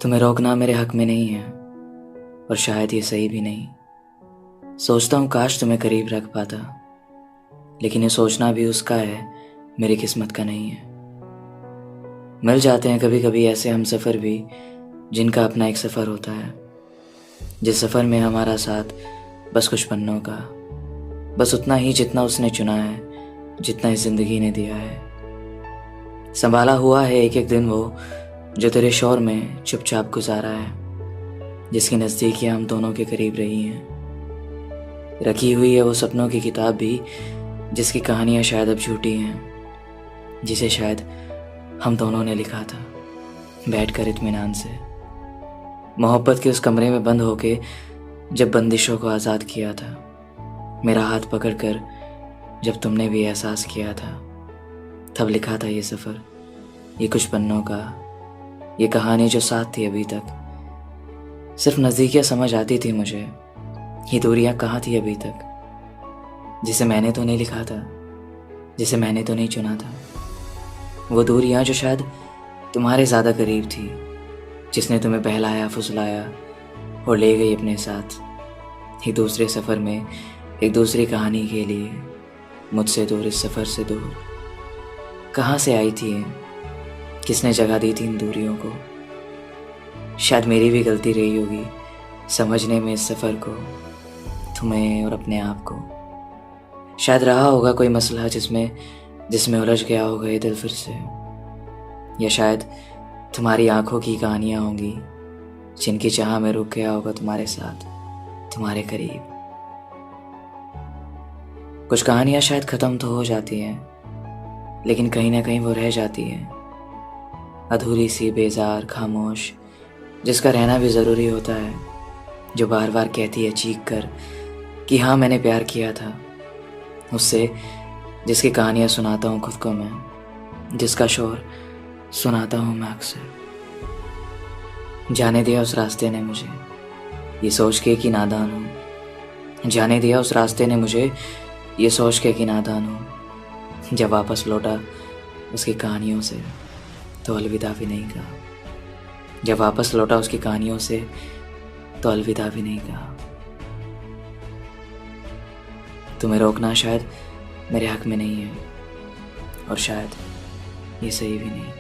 तुम्हें रोकना मेरे हक में नहीं है और शायद ये सही भी नहीं। सोचता हूँ काश तुम्हें करीब रख पाता, लेकिन ये सोचना भी उसका है, मेरी किस्मत का नहीं है। मिल जाते हैं कभी कभी ऐसे हम सफ़र भी, जिनका अपना एक सफ़र होता है, जिस सफ़र में हमारा साथ बस कुछ पन्नों का, बस उतना ही जितना उसने चुना है, जितना इस ज़िंदगी ने दिया है। संभाला हुआ है एक एक दिन वो जो तेरे शोर में चुपचाप गुजारा है, जिसकी नज़दीकियाँ हम दोनों के करीब रही हैं। रखी हुई है वो सपनों की किताब भी, जिसकी कहानियाँ शायद अब झूठी हैं, जिसे शायद हम दोनों ने लिखा था बैठकर इत्मीनान से, मोहब्बत के उस कमरे में बंद होके जब बंदिशों को आज़ाद किया था, मेरा हाथ पकड़कर जब तुमने भी एहसास किया था, तब लिखा था ये सफ़र, ये कुछ पन्नों का, ये कहानी जो साथ थी अभी तक। सिर्फ नज़दीकियाँ समझ आती थी मुझे, ये दूरियाँ कहाँ थी अभी तक, जिसे मैंने तो नहीं लिखा था, जिसे मैंने तो नहीं चुना था। वो दूरियाँ जो शायद तुम्हारे ज़्यादा करीब थी, जिसने तुम्हें बहलाया फुसलाया और ले गई अपने साथ एक दूसरे सफ़र में, एक दूसरी कहानी के लिए, मुझसे दूर इस सफ़र से दूर। कहाँ से आई थी ये? किसने जगह दी थी इन दूरियों को? शायद मेरी भी गलती रही होगी समझने में इस सफ़र को, तुम्हें और अपने आप को। शायद रहा होगा कोई मसला जिसमें उलझ गया होगा ये दिल फिर से, या शायद तुम्हारी आंखों की कहानियाँ होंगी जिनकी चाह में रुक गया होगा तुम्हारे साथ, तुम्हारे करीब। कुछ कहानियाँ शायद ख़त्म तो हो जाती हैं, लेकिन कहीं ना कहीं वो रह जाती है, अधूरी सी, बेजार, खामोश, जिसका रहना भी ज़रूरी होता है, जो बार बार कहती है चीख कर कि हाँ मैंने प्यार किया था उससे, जिसकी कहानियाँ सुनाता हूँ खुद को मैं, जिसका शोर सुनाता हूँ मैं अक्सर। जाने दिया उस रास्ते ने मुझे ये सोच के कि नादान हूँ, जाने दिया उस रास्ते ने मुझे ये सोच के कि नादान हूँ। जब वापस लौटा उसकी कहानियों से तो अलविदा भी नहीं कहा, जब वापस लौटा उसकी कहानियों से तो अलविदा भी नहीं कहा। तुम्हें रोकना शायद मेरे हक में नहीं है और शायद ये सही भी नहीं।